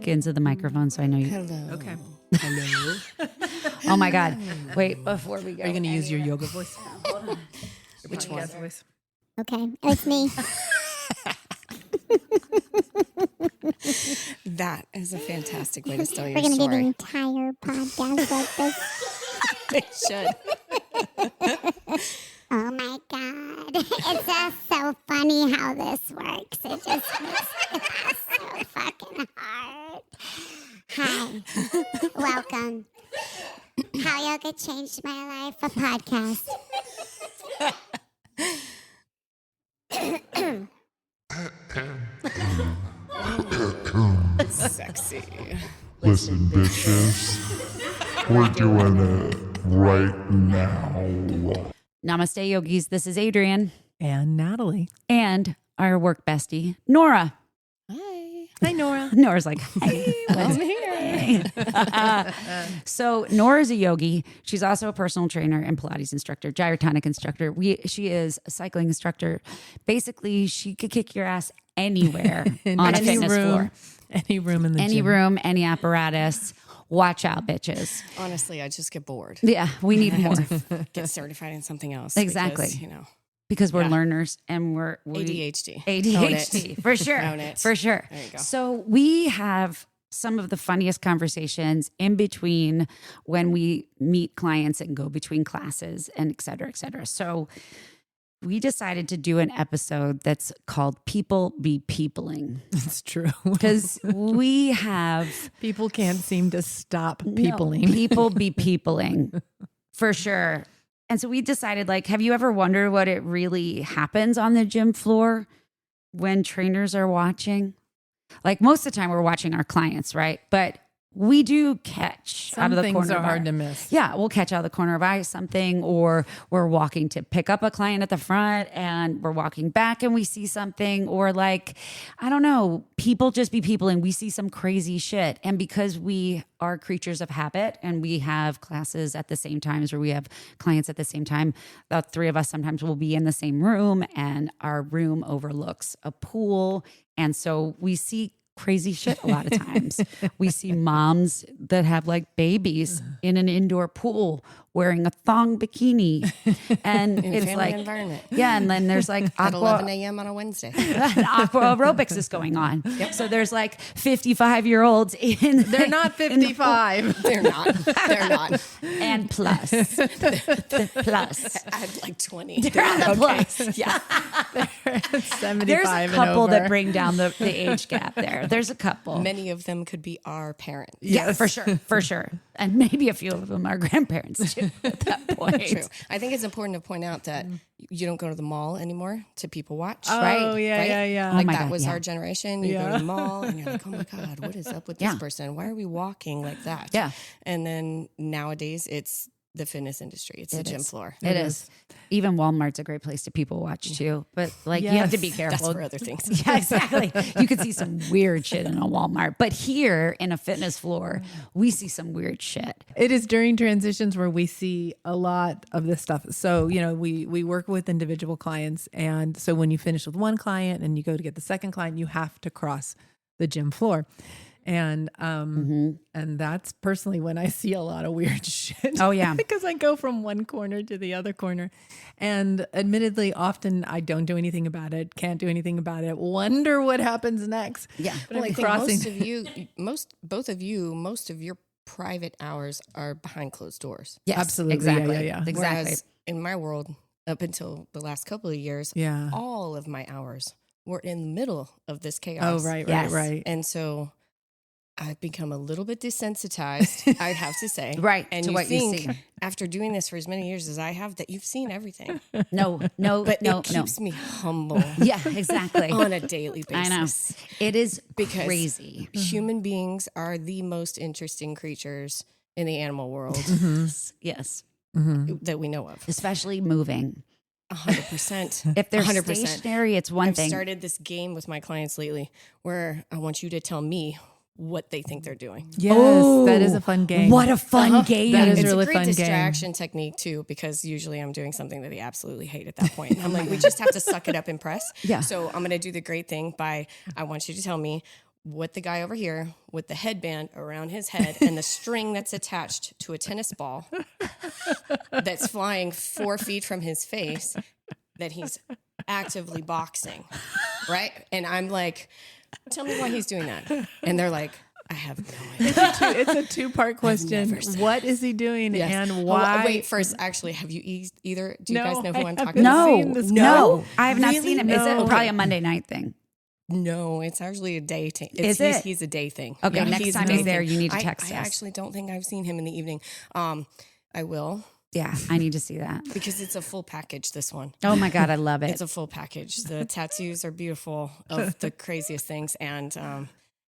into the microphone so I know you. Hello. Okay. Hello. Oh my God. Wait, before we go. Are you going to use your yoga voice? Hold on. Which one? Voice? Okay, it's me. That is a fantastic way to start your We're going to do the story. entire podcast like this. It should. Oh my God. It's just so funny how this works. It just makes it so fucking hard. Hi. Welcome. How Yoga Changed My Life, a podcast. Sexy. Listen, bitches, we're doing it right now. Namaste, yogis. This is Adrienne And Natalie. and our work bestie, Nora. Hi. Hi, Nora. Nora's like, hey. I'm here. So Nora's a yogi. She's also a personal trainer and Pilates instructor, gyrotonic instructor. She is a cycling instructor. Basically, she could kick your ass anywhere on a any fitness room, floor. Any room in the Any gym. room, any apparatus. Watch out, bitches. Honestly, I just get bored. Yeah, we need more Get certified in something else. Exactly. Because, because we're Yeah. learners and we're ADHD. ADHD for sure. Own it. For sure. There you go. So we have some of the funniest conversations in between when we meet clients and go between classes and et cetera, et cetera. So we decided to do an episode that's called People Be Peopling It's true. because we have People can't seem to stop no, peopling. people be peopling for sure. And so we decided, like, have you ever wondered what it really happens on the gym floor when trainers are watching? Like most of the time we're watching our clients, right? But we do catch Some out of the things corner are of hard our, to miss. Yeah, we'll catch out of the corner of our eye something, or we're walking to pick up a client at the front and we're walking back and we see something, or like, I don't know, people just be people and we see some crazy shit. And because we are creatures of habit and we have classes at the same times or we have clients at the same time, the three of us sometimes will be in the same room and our room overlooks a pool. And so we see crazy shit a lot of times. We see moms that have like babies in an indoor pool wearing a thong bikini. And In a it's family like, environment. yeah. And then there's like At 11 aqua, a.m. on a Wednesday. aqua aerobics is going on. So there's like 55-year-olds in. They're not 55. They're not. They're not. And plus. The plus. Add like 20. They're on the plus. Yeah. 75 There's a and couple over. that bring down the age gap there. There's a couple. Many of them could be our parents. Yeah, for sure. For sure. And maybe a few of them are grandparents too at that point. True. I think it's important to point out that you don't go to the mall anymore to people watch. Oh, right? yeah. Like my that God, was yeah. our generation. You go Yeah. to the mall and you're like, oh my God, what is up with this Yeah. person? Why are we walking like that? Yeah. And then nowadays it's the fitness industry. It's the gym is. floor. It is. Even Walmart's a great place to people watch too. But like you have to be Yes. careful. That's for other things. Yeah, exactly. You could see some weird shit in a Walmart. But here in a fitness floor, we see some weird shit. It is during transitions where we see a lot of this stuff. So, we work with individual clients. And so when you finish with one client and you go to get the second client, you have to cross the gym floor. And and that's personally when I see a lot of weird shit. Oh, yeah. Because I go from one corner to the other corner. And admittedly, often I don't do anything about it, can't do anything about it, wonder what happens next. Yeah. But Well, I'm I think crossing. most of your private hours are behind closed doors. Yes, Absolutely. exactly. Yeah. Exactly. Whereas in my world, up until the last couple of years, Yeah. all of my hours were in the middle of this Oh, chaos. right. Yes. And so I've become a little bit desensitized, I'd have to say. Right, And to you what you think see. after doing this for as many years as I have that you've seen everything. No, But no. it keeps me humble Yeah, exactly. on a daily I basis. know. It is Because crazy. human beings are the most interesting creatures in the animal world Yes. that we know of. Especially moving. 100%. If they're 100%. stationary, it's one I've thing. started this game with my clients lately where I want you to tell me what they think they're doing. Yes, that is a fun game. What a fun game. That is It's really a great fun game. distraction technique too, because usually I'm doing something that they absolutely hate at that point. I'm like, we just have to suck it up and press. Yeah. So I'm going to do the great thing by, I want you to tell me with the guy over here with the headband around his head and the string that's attached to a tennis ball that's flying 4 feet from his face that he's actively boxing, right? And I'm like, tell me why he's doing that. And they're like, I have no idea. It's a two-part question. What is he doing and why? Oh, wait, first, actually, have you either? Do you No, guys know who I I'm haven't talking about? seen this guy. No, I have not Really? seen him. Is No. it probably a Monday night thing? No, it's actually a day thing. Is it? He's a day thing. Okay, next he's a time day he's there, thing. you need to text I us. actually don't think I've seen him in the evening. I will, Yeah, I need to see that. because it's a full package, this one. Oh my God, I love it. It's a full package. The tattoos are beautiful, of the craziest things. And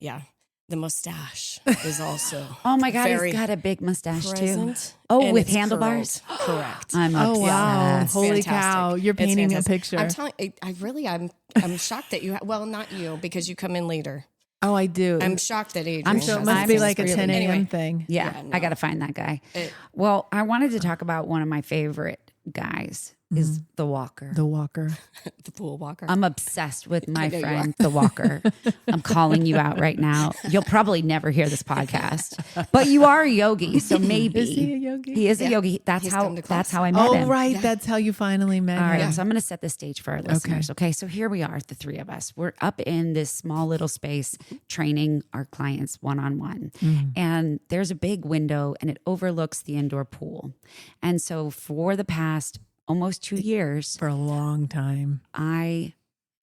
yeah, the mustache is also Oh my God, very he's got a big mustache too. present. Oh, and with it's handlebars? curled. Correct. I'm Oh, wow. obsessed. Holy Fantastic. cow. You're It's painting a fantastic. picture. I'm telling I'm shocked that you well, not you, because you come in later. Oh, I do. I'm shocked that Adrienne I'm so it sure- must I'm be like a really- 10 a.m. Anyway. thing. Yeah, Yeah, I no. got to find that guy. It- Well, I wanted to talk about one of my favorite guys is the Walker. The walker. the pool walker. I'm obsessed with my know you friend, the Walker. I'm calling you out right now. You'll probably never hear this podcast, but you are a yogi, so maybe Is he a yogi? He is a yogi. That's He's how. come to class. That's how I met Oh, him. right. That's how you finally met All right, him. so I'm going to set the stage for our listeners. Okay, so here we are, the three of us. We're up in this small little space training our clients one-on-one. And there's a big window and it overlooks the indoor pool. And so for the past almost 2 years, For a long time. I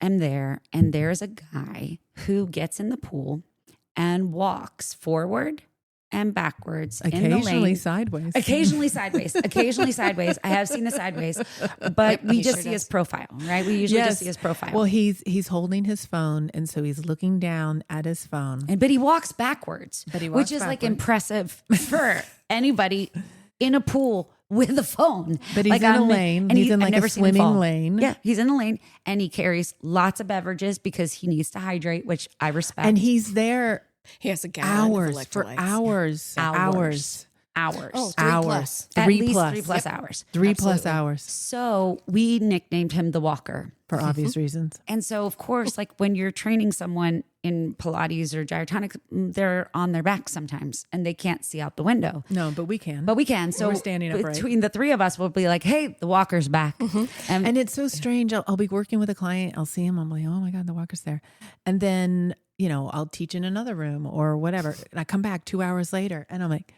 am there and there's a guy who gets in the pool and walks forward and backwards in the Occasionally lane. sideways. Occasionally sideways. Occasionally sideways. I have seen the sideways, but we he just sure see his does. profile, right? We usually just see his profile. Well, he's holding his phone, and so he's looking down at his phone. But he walks backwards, But he which walks is like backwards. impressive for anybody in a pool with a phone. But he's like in a I'm- lane. and He's in I've like a never seen him swimming fall. lane. Yeah, he's in a lane, and he carries lots of beverages because he needs to hydrate, which I respect. And he's there he has a gallon hours of for electrolytes. hours. hours. Oh, 3 Hours. plus. At 3 least plus. 3+ hours. 3+ Absolutely. hours So we nicknamed him the Walker. for obvious reasons. And so, of course, like when you're training someone in Pilates or gyrotonics, they're on their back sometimes and they can't see out the window. No, but we can. But we can. So We're standing upright. between the three of us, we'll be like, hey, the Walker's back. And it's so strange. I'll be working with a client. I'll see him. I'm like, oh my God, the walker's there. And then, I'll teach in another room or whatever. And I come back 2 hours later and I'm like,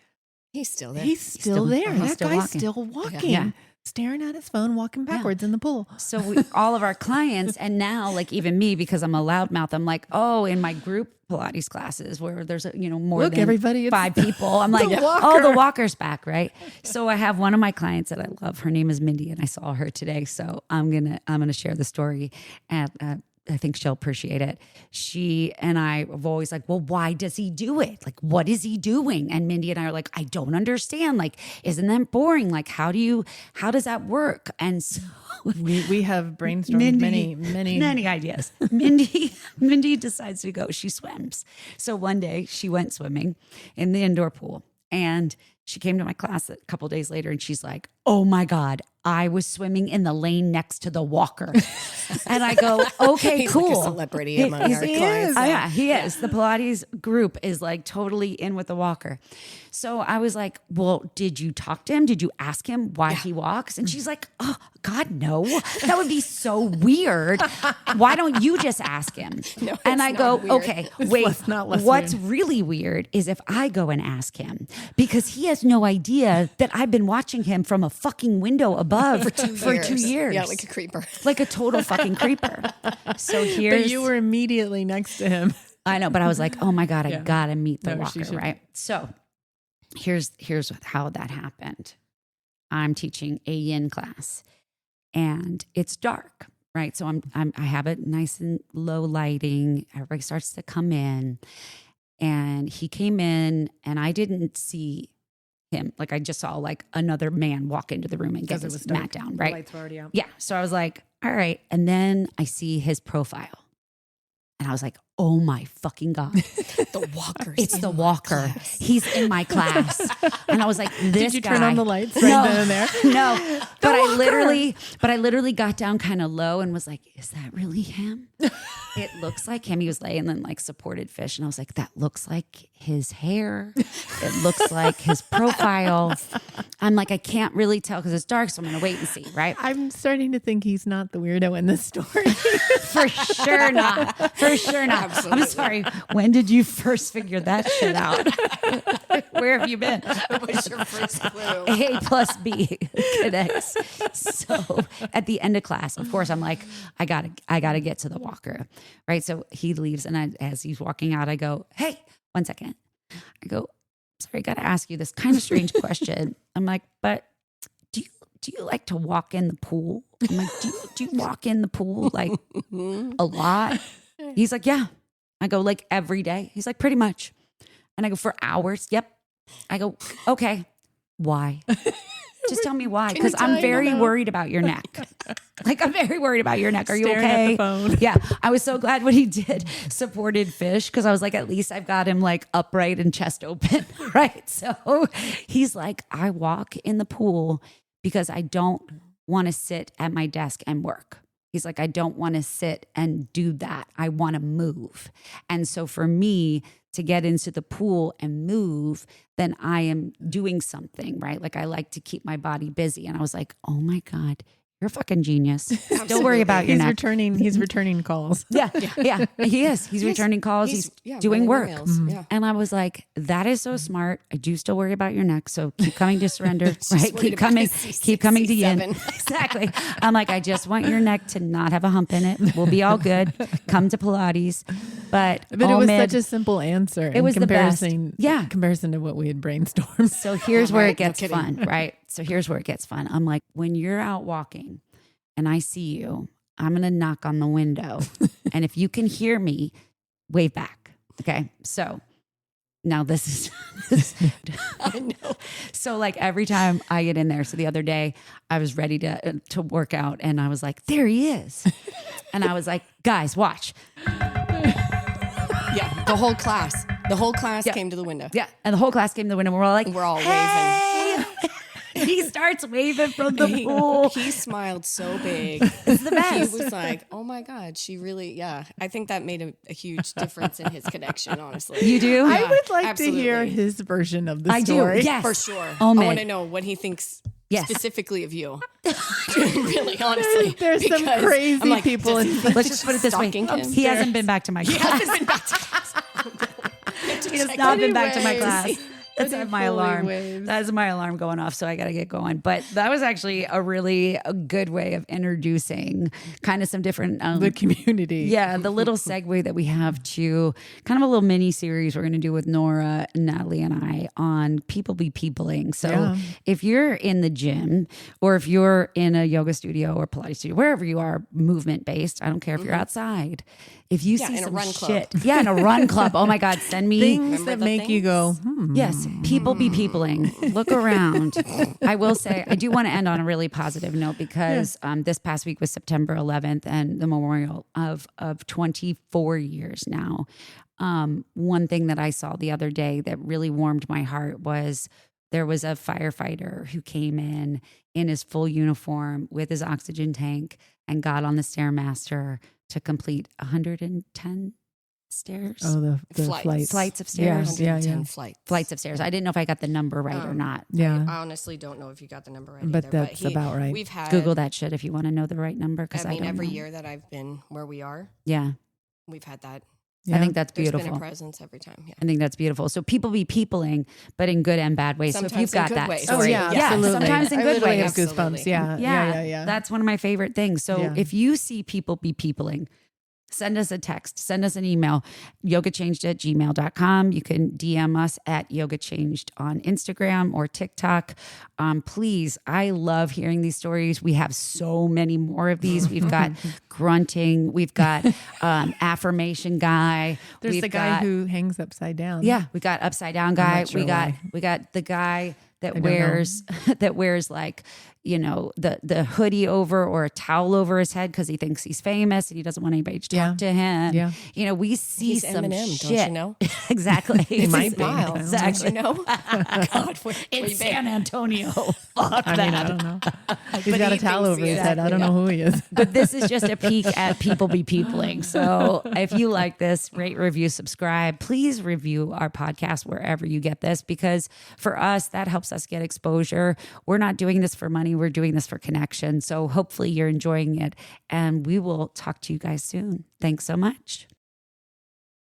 He's still there. he's still there. he's That still guy's walking. still walking. Yeah. Staring at his phone, walking backwards in the pool. So all of our clients, and now like even me, because I'm a loudmouth, I'm like, oh, in my group Pilates classes where there's more Look, than everybody, it's 5 people, I'm like, Walker. oh, the Walker's back, right? So I have one of my clients that I love. Her name is Mindy, and I saw her today, so I'm gonna share the story, and I think she'll appreciate it. She and I have always like, well, why does he do it? Like, what is he doing? And Mindy and I are like, I don't understand. Like, isn't that boring? Like, how does that work? And so We have brainstormed many ideas. Mindy decides to go. She swims. So one day she went swimming in the indoor pool, and she came to my class a couple days later, and she's like, oh my God, I was swimming in the lane next to the Walker. And I go, okay, He's cool. like a celebrity among our clients. Oh, yeah, he is. The Pilates group is like totally in with the Walker. So I was like, well, did you talk to him? Did you ask him why he walks? And she's like, oh, God, no. That would be so weird. Why don't you just ask him? No, and it's I not go, weird. okay, wait. not less What's weird. really weird is if I go and ask him, because he has no idea that I've been watching him from a fucking window above for 2 years. Yeah, like a creeper. Like a total fucking creeper. So here's. But you were immediately next to him. I know, but I was like, oh my God, I Yeah. gotta meet the No, she Walker, should. right? So here's how that happened. I'm teaching a yin class and it's dark, right? So I have it nice and low lighting. Everybody starts to come in, and he came in and I didn't see him. Like I just saw like another man walk into the room and get Because it his was dark. mat down, The right? lights were already out. Yeah. So I was like, all right. And then I see his profile. And I was like, oh my fucking God. The walker. It's the walker. He's in my class. And I was like, this Did you guy. turn on the lights right then and there? No. But I literally got down kind of low and was like, is that really him? It looks like him. He was laying in like supported fish. And I was like, that looks like his hair. It looks like his profile. I'm like, I can't really tell because it's dark. So I'm going to wait and see. Right. I'm starting to think he's not the weirdo in this story. For sure not. For sure not. Absolutely. I'm sorry. When did you first figure that shit out? Where have you been? What was your first clue? A plus B connects. So at the end of class, of course, I'm like, I gotta get to the walker, right? So he leaves, and as he's walking out, I go, hey, 1 second. I go, sorry, I gotta ask you this kind of strange question. I'm like, but do you like to walk in the pool? I'm like, do you walk in the pool like a lot? He's like, yeah. I go, like every day? He's like, pretty much. And I go, for hours? Yep. I go, okay. Why? Just tell me why. Because I'm very worried about your neck. Like, I'm very worried about your neck. Are you Staring okay? at the phone. Yeah. I was so glad when he did supported fish because I was like, at least I've got him like upright and chest open. Right. So he's like, I walk in the pool because I don't want to sit at my desk and work. He's like, I don't want to sit and do that. I want to move. And so for me to get into the pool and move, then I am doing something, right? Like I like to keep my body busy. And I was like, oh my God, you're a fucking genius. Don't worry about your He's neck. He's returning calls. Yeah, he is. He's returning calls. He's doing work. Yeah. And I was like, that is so smart. I do still worry about your neck. So keep coming to surrender, right? worried about Keep coming to yin. C7. Exactly. I'm like, I just want your neck to not have a hump in it. We'll be all good. Come to Pilates. But it was such a simple answer. It was the best. Yeah. Comparison to what we had brainstormed. So here's where right, it gets no kidding. fun, right? So here's where it gets fun. I'm like, when you're out walking and I see you, I'm going to knock on the window. And if you can hear me, wave back. Okay. So now this is, I know. so like every time I get in there. So the other day I was ready to work out and I was like, there he is. And I was like, guys, watch. Yeah. The whole class came to the window. Yeah. And the whole class came to the window. We're all like, We're all hey! He starts waving from the pool. He smiled so big. It's the best. He was like, oh my God, she really, yeah. I think that made a huge difference in his connection, honestly. You do? I would like absolutely. to hear his version of the I story. do. Yes. For sure. Oh, I man. want to know what he thinks Yes. specifically of you. Really, honestly. There's some Because crazy I'm like, people does in he think Let's just put it this way. stalking him? He hasn't been back to my He class. hasn't been back to class. He has not been back to my Anyways. class. That's my fully alarm. waves. That's my alarm going off. So I got to get going. But that was actually a good way of introducing kind of some different The community. yeah, the little segue that we have to kind of a little mini series we're going to do with Nora, Natalie, and I on people be peopling. So Yeah. if you're in the gym or if you're in a yoga studio or Pilates studio, wherever you are, movement based, I don't care if you're outside. If you see in a some run club. shit, in a run club. Oh my God, send me Things Remember that the make you go, Yes, people be peopling. Look around. I will say, I do want to end on a really positive note because this past week was September 11th and the memorial of 24 years now. One thing that I saw the other day that really warmed my heart was there was a firefighter who came in his full uniform with his oxygen tank and got on the Stairmaster to complete 110 stairs. oh, the Flights. Flights of stairs. Yeah, 110 flights. Flights of stairs. I didn't know if I got the number right or not. Yeah. I honestly don't know if you got the number right But either. that's about right. We've had, Google that shit if you want to know the right number. Because I mean, don't every know. year that I've been where we are, Yeah, we've had that. I think that's There's beautiful. been a presence every time. Yeah. I think that's beautiful. So people be peopling, but in good and bad ways. So if Sometimes you've got in good that ways. Oh story, yeah, Yeah, absolutely. sometimes in I good literally ways. have goosebumps. Absolutely. Yeah. That's one of my favorite things. So Yeah. if you see people be peopling, send us a text, send us an email, yogachanged@gmail.com. You can DM us at yogachanged on Instagram or TikTok. Please, I love hearing these stories. We have so many more of these. We've got grunting. We've got affirmation guy. There's We've the guy got- who hangs upside down. yeah, we got upside down guy. not sure we got why. we got the guy that don't know. wears that wears like, the hoodie over or a towel over his head because he thinks he's famous and he doesn't want anybody to talk to him. Yeah. We see He's some Eminem, shit. don't you know? Exactly. He might be. Smile, Exactly. don't you know? God, It's San Antonio. Fuck I that. mean, I don't know. He's But got he a towel thinks over he his is. head. I don't know who he is. But this is just a peek at people be peopling. So if you like this, rate, review, subscribe. Please review our podcast wherever you get this, because for us, that helps us get exposure. We're not doing this for money. We're doing this for connection. So hopefully you're enjoying it, and we will talk to you guys soon. Thanks so much.